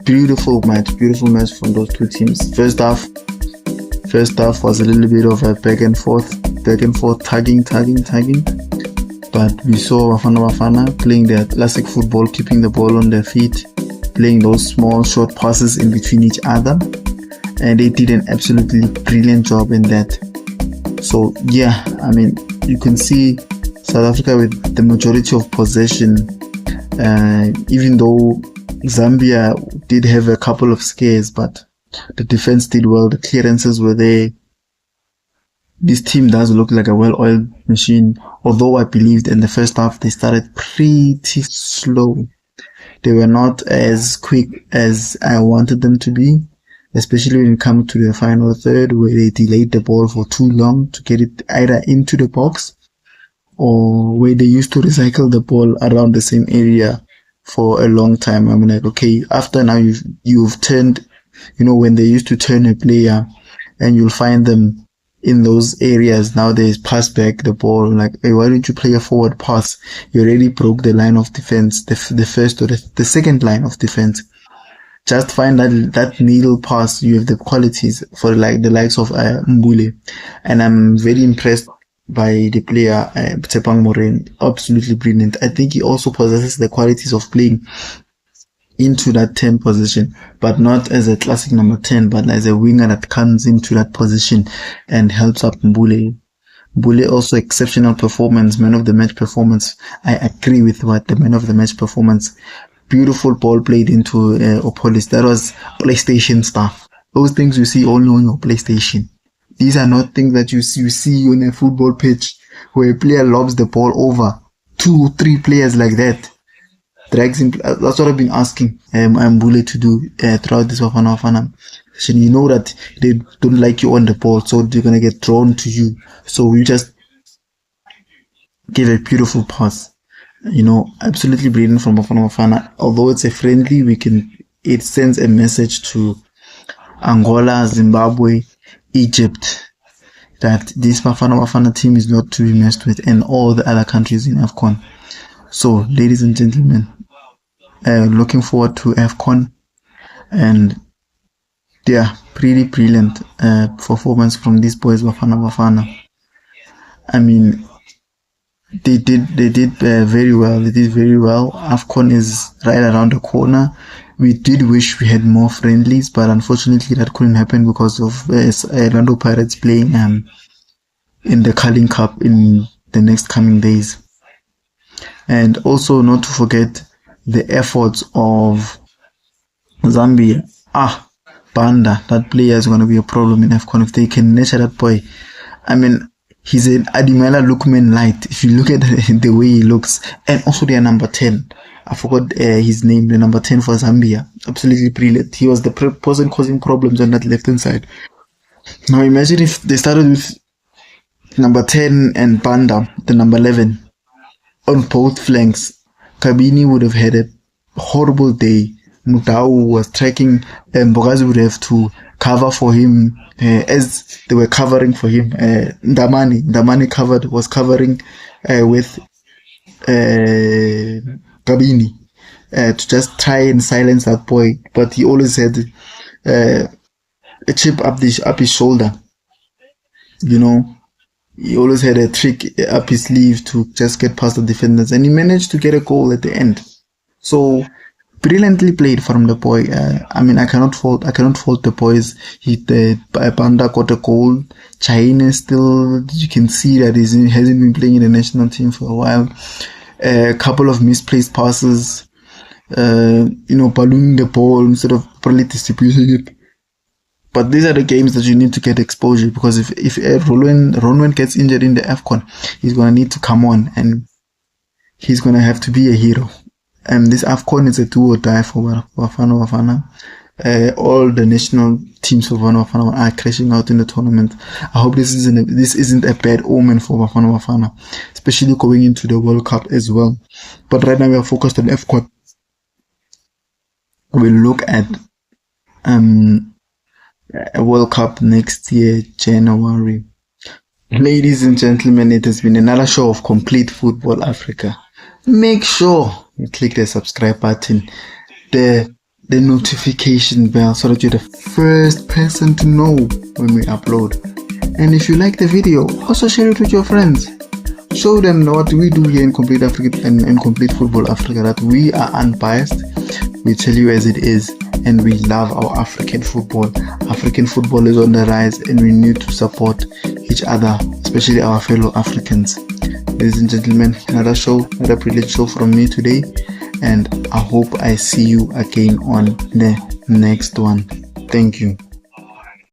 beautiful match from those two teams. First half was a little bit of a back and forth, tugging. But we saw Bafana playing their classic football, keeping the ball on their feet, playing those small short passes in between each other, and they did an absolutely brilliant job in that. So yeah, I mean, you can see South Africa with the majority of possession, even though Zambia did have a couple of scares, but the defense did well, the clearances were there. This team does look like a well-oiled machine, although I believed in the first half they started pretty slow. They were not as quick as I wanted them to be, especially when it comes to the final third, where they delayed the ball for too long to get it either into the box, or where they used to recycle the ball around the same area for a long time. I'm like, okay, after now you've turned, when they used to turn a player and you'll find them in those areas, now they pass back the ball, like, hey, why don't you play a forward pass? You already broke the line of defense, the first or the second line of defense. Just find that needle pass. You have the qualities for like the likes of Mbule, and I'm very impressed by the player Tshepang Moren. Absolutely brilliant. I think he also possesses the qualities of playing into that 10 position, but not as a classic number 10, but as a winger that comes into that position and helps up Mbule. Mbule also exceptional performance, man of the match performance. I agree with what the man of the match performance. Beautiful ball played into Appollis. That was PlayStation stuff. Those things you see only on your PlayStation. These are not things that you see on a football pitch where a player lobs the ball over 2-3 players like that. Drags him. That's what I've been asking Mbule to do throughout this Bafana. You know that they don't like you on the ball, so they're gonna get drawn to you. So you just give a beautiful pass. Absolutely brilliant from Bafana. Although it's a friendly, it sends a message to Angola, Zimbabwe, Egypt, that this Bafana team is not to be messed with, and all the other countries in AFCON. So, ladies and gentlemen, looking forward to AFCON, and yeah, pretty brilliant performance from these boys, Bafana. I mean, they did very well. They did very well. AFCON is right around the corner. We did wish we had more friendlies, but unfortunately that couldn't happen because of Orlando Pirates playing in the Carling Cup in the next coming days. And also not to forget the efforts of Zambia. Banda, that player is going to be a problem in AFCON if they can nurture that boy. I mean, he's an Adimela Lookman light. If you look at the way he looks, and also their number 10. I forgot his name, the number 10 for Zambia. Absolutely brilliant. He was the person causing problems on that left-hand side. Now imagine if they started with number 10 and Banda, the number 11, on both flanks. Kabini would have had a horrible day. Mutau was tracking, and Bogazi would have to cover for him as they were covering for him. Ndamani was covering with Kabini to just try and silence that boy, but he always had a chip up his shoulder. He always had a trick up his sleeve to just get past the defenders, and he managed to get a goal at the end. So brilliantly played from the boy. I mean, I cannot fault the boys. Banda got a goal. China still, you can see that he hasn't been playing in the national team for a while. A couple of misplaced passes, ballooning the ball instead of properly distributing it. But these are the games that you need to get exposure, because if Ronwen gets injured in the AFCON, he's going to need to come on and he's going to have to be a hero. And this AFCON is a do or die for Bafana. All the national teams for Bafana are crashing out in the tournament. I hope this isn't a bad omen for Bafana, especially going into the World Cup as well. But right now we are focused on AFCON. We'll look at a World Cup next year, January. Ladies and gentlemen, it has been another show of Complete Football Africa. Make sure you click the subscribe button. The the notification bell so that you're the first person to know when we upload. And if you like the video, also share it with your friends. Show them what we do here in Complete Africa and in Complete Football Africa, that we are unbiased. We tell you as it is, and we love our African football. African football is on the rise, and we need to support each other, especially our fellow Africans. Ladies and gentlemen, another brilliant show from me today, and I hope I see you again on the next one. Thank you.